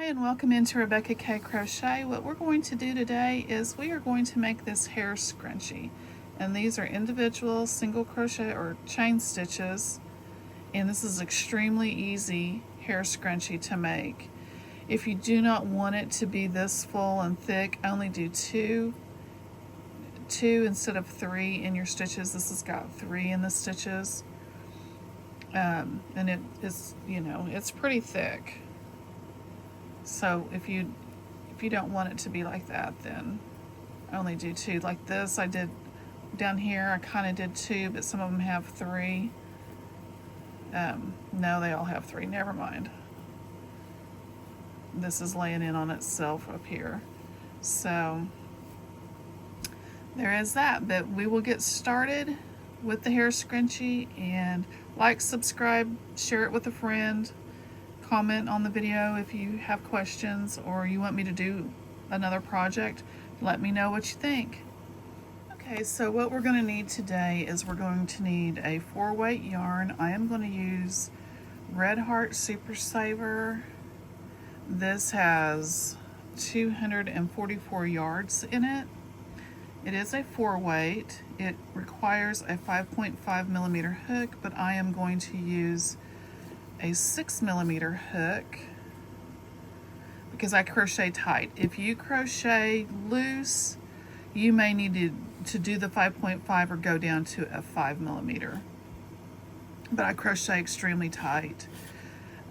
Hi and welcome into Rebecca K Crochet. What we're going to do today is we are going to make this hair scrunchie, and these are individual single crochet or chain stitches, and this is extremely easy hair scrunchie to make. If you do not want it to be this full and thick, only do two instead of three in your stitches. This has got three in the stitches, and it is, it's pretty thick. So if you don't want it to be like that, then only do two. Like this, I did down here, I kind of did two, but some of them have three. No, they all have three. Never mind. This is laying in on itself up here. So there is that, but we will get started with the hair scrunchie. And like, subscribe, share it with a friend. Comment on the video if you have questions or you want me to do another project. Let me know what you think. Okay, so what we're going to need today is we're going to need a 4-weight yarn. I am going to use Red Heart Super Saver. This has 244 yards in it. It is a 4-weight. It requires a 5.5 millimeter hook, but I am going to use a 6 millimeter hook because I crochet tight. If you crochet loose, you may need to do the 5.5 or go down to a 5 millimeter. But I crochet extremely tight.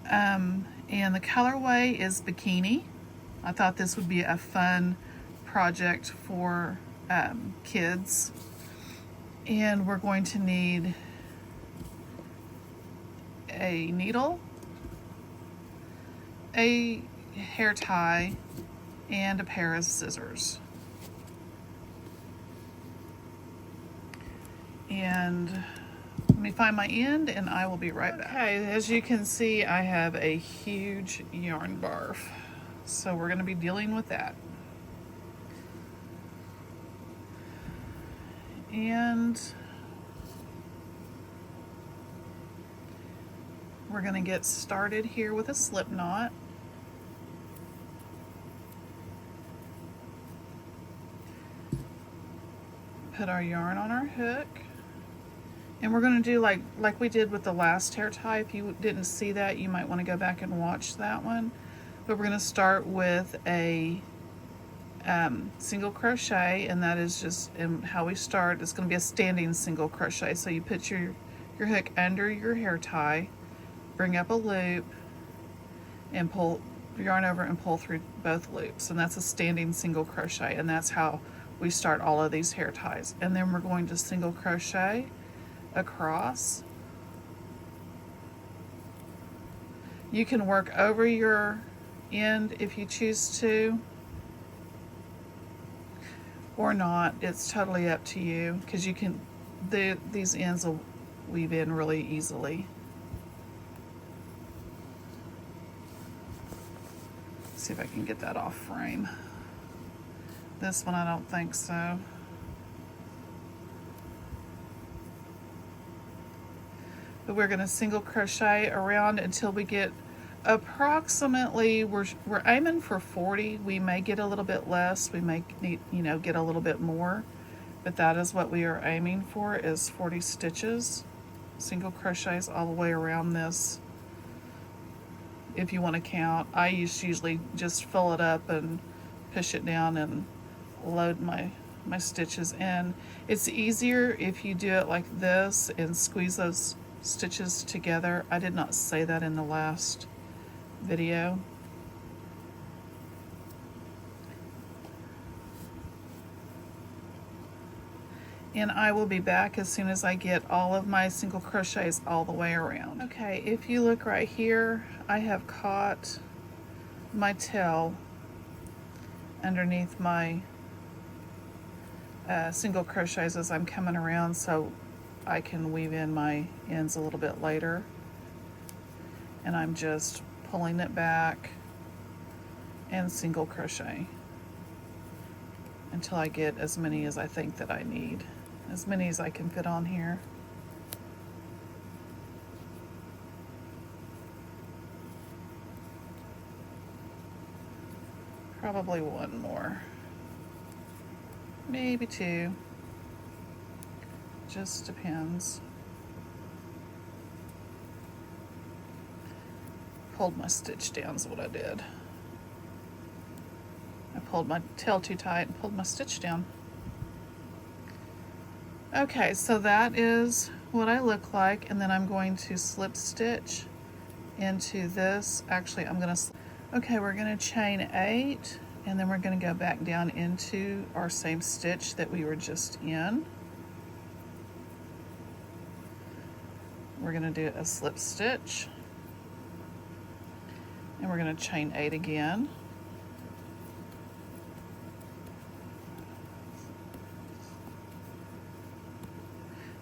And the colorway is Bikini. I thought this would be a fun project for kids. And we're going to need a needle, a hair tie, and a pair of scissors. And let me find my end and I will be right back. Okay, as you can see, I have a huge yarn barf, so we're going to be dealing with that. And we're going to get started here with a slip knot. Put our yarn on our hook. And we're going to do like we did with the last hair tie. If you didn't see that, you might want to go back and watch that one. But we're going to start with a single crochet, and that is just how we start. It's going to be a standing single crochet. So you put your hook under your hair tie, bring up a loop, and pull yarn over and pull through both loops, and that's a standing single crochet, and that's how we start all of these hair ties. And then we're going to single crochet across. You can work over your end if you choose to, or not. It's totally up to you, because you can these ends will weave in really easily. See if I can get that off frame. This one I don't think so. But we're going to single crochet around until we get approximately, we're aiming for 40. We may get a little bit less, we may need, get a little bit more, but that is what we are aiming for, is 40 stitches, single crochets all the way around this. If you want to count, I usually just fill it up and push it down and load my stitches in. It's easier if you do it like this and squeeze those stitches together. I did not say that in the last video. And I will be back as soon as I get all of my single crochets all the way around. Okay, if you look right here, I have caught my tail underneath my single crochets as I'm coming around, so I can weave in my ends a little bit later. And I'm just pulling it back and single crochet until I get as many as I think that I need. As many as I can fit on here. Probably one more, maybe two, just depends. Pulled my stitch down is what I did. I pulled my tail too tight and pulled my stitch down. Okay, so that is what I look like, and then I'm going to slip stitch into this. Actually, okay, we're gonna chain 8, and then we're gonna go back down into our same stitch that we were just in. We're gonna do a slip stitch, and we're gonna chain 8 again.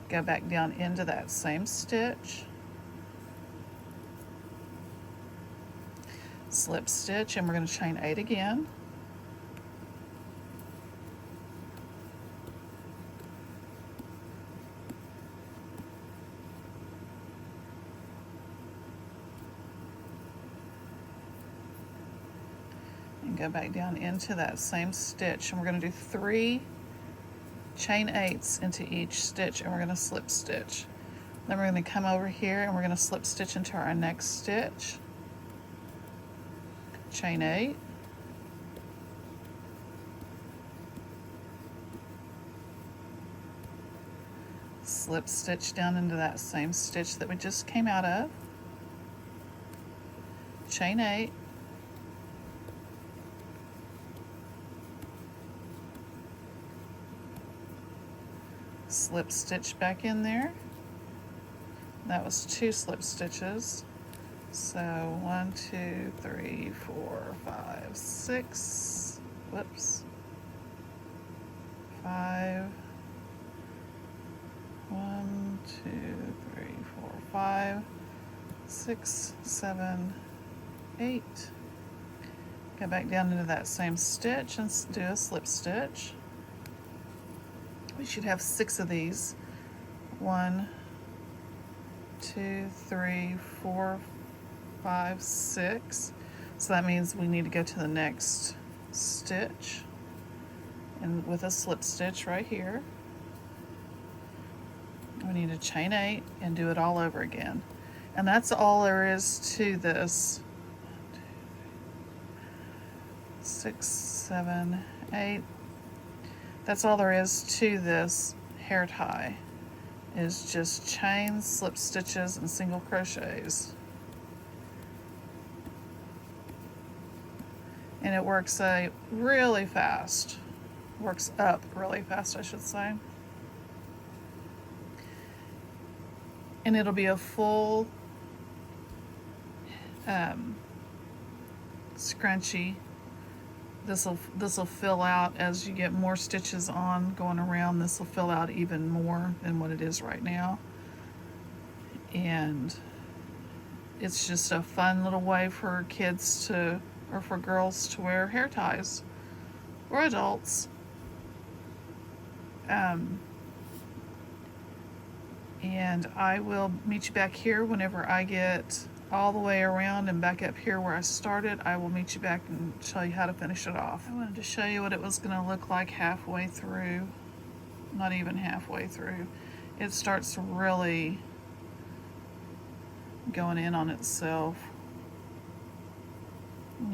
Go back down into that same stitch, slip stitch, and we're going to chain 8 again. And go back down into that same stitch, and we're going to do 3 chain 8s into each stitch, and we're going to slip stitch. Then we're going to come over here and we're going to slip stitch into our next stitch, chain 8, slip stitch down into that same stitch that we just came out of, chain 8, slip stitch back in there. That was 2 slip stitches. So 1, 2, 3, 4, 5, 6. Whoops. 5. 1, 2, 3, 4, 5, 6, 7, 8. Go back down into that same stitch and do a slip stitch. We should have 6 of these. 1, 2, 3, 4, 5, 6. So that means we need to go to the next stitch, and with a slip stitch right here, we need to chain 8 and do it all over again. And that's all there is to this. 6, 7, 8. That's all there is to this hair tie, is just chains, slip stitches, and single crochets. And it works really fast. Works up really fast, I should say. And it'll be a full scrunchie. This'll fill out as you get more stitches on going around. This will fill out even more than what it is right now. And it's just a fun little way for kids to, or for girls to wear hair ties, or adults. And I will meet you back here whenever I get all the way around and back up here where I started. I will meet you back and show you how to finish it off. I wanted to show you what it was going to look like halfway through. Not even halfway through. It starts really going in on itself.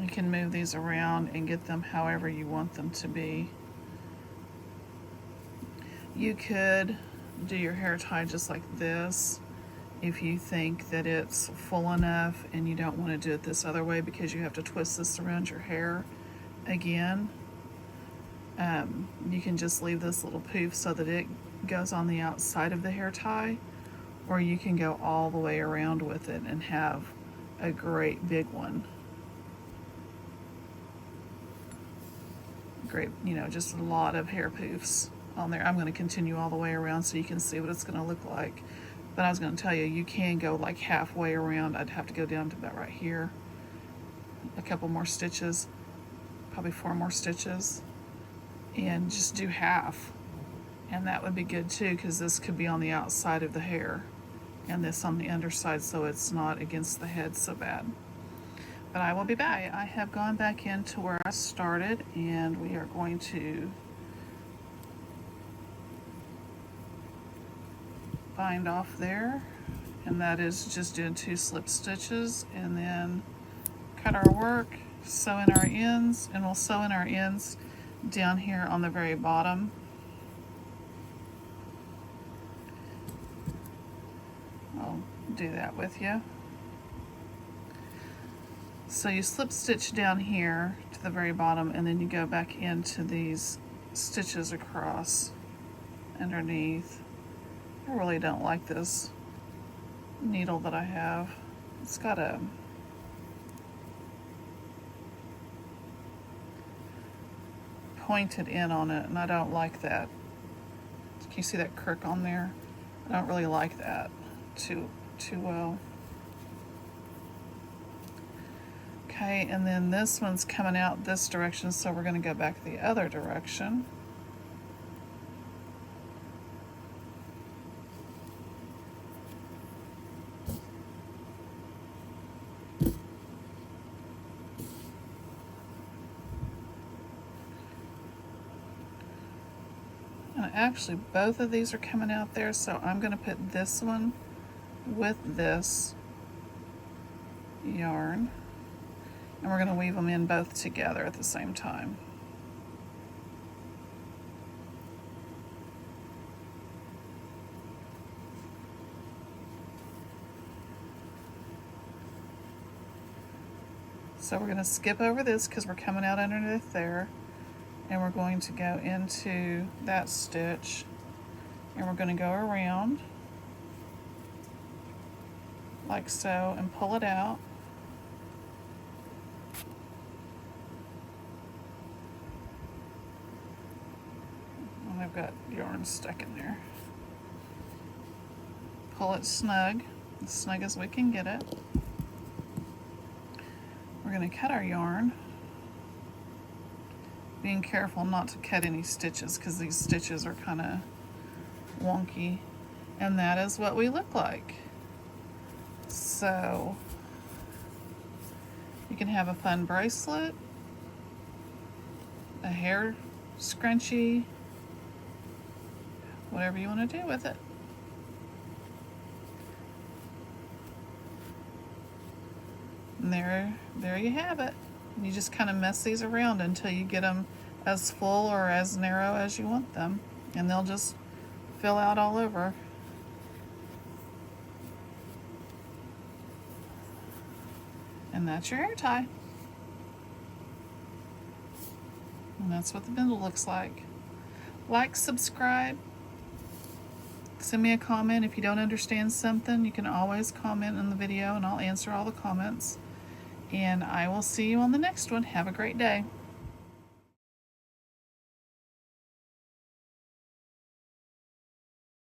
You can move these around and get them however you want them to be. You could do your hair tie just like this if you think that it's full enough and you don't want to do it this other way because you have to twist this around your hair again. You can just leave this little poof so that it goes on the outside of the hair tie, or you can go all the way around with it and have a great big one. Great, you know, just a lot of hair poofs on there. I'm going to continue all the way around so you can see what it's going to look like. But I was going to tell you, you can go like halfway around. I'd have to go down to about right here. A couple more stitches, probably 4 more stitches, and just do half. And that would be good too, because this could be on the outside of the hair and this on the underside, so it's not against the head so bad. but I will be back. I have gone back into where I started, and we are going to bind off there, and that is just doing 2 slip stitches, and then cut our work, sew in our ends, and we'll sew in our ends down here on the very bottom. I'll do that with you. So you slip stitch down here to the very bottom, and then you go back into these stitches across underneath. I really don't like this needle that I have. It's got a pointed end on it, and I don't like that. Can you see that crook on there? I don't really like that too well. Okay, and then this one's coming out this direction, so we're going to go back the other direction. And actually both of these are coming out there, so I'm going to put this one with this yarn, and we're going to weave them in both together at the same time. So we're going to skip over this because we're coming out underneath there, and we're going to go into that stitch, and we're going to go around like so and pull it out. And I've got yarn stuck in there. Pull it snug, as snug as we can get it. We're going to cut our yarn, being careful not to cut any stitches because these stitches are kind of wonky, and that is what we look like. So you can have a fun bracelet, a hair scrunchie, whatever you want to do with it. And there you have it. You just kind of mess these around until you get them as full or as narrow as you want them, and they'll just fill out all over. And that's your hair tie. And that's what the bindle looks like. Like, subscribe, send me a comment. If you don't understand something, you can always comment in the video and I'll answer all the comments. And I will see you on the next one. Have a great day.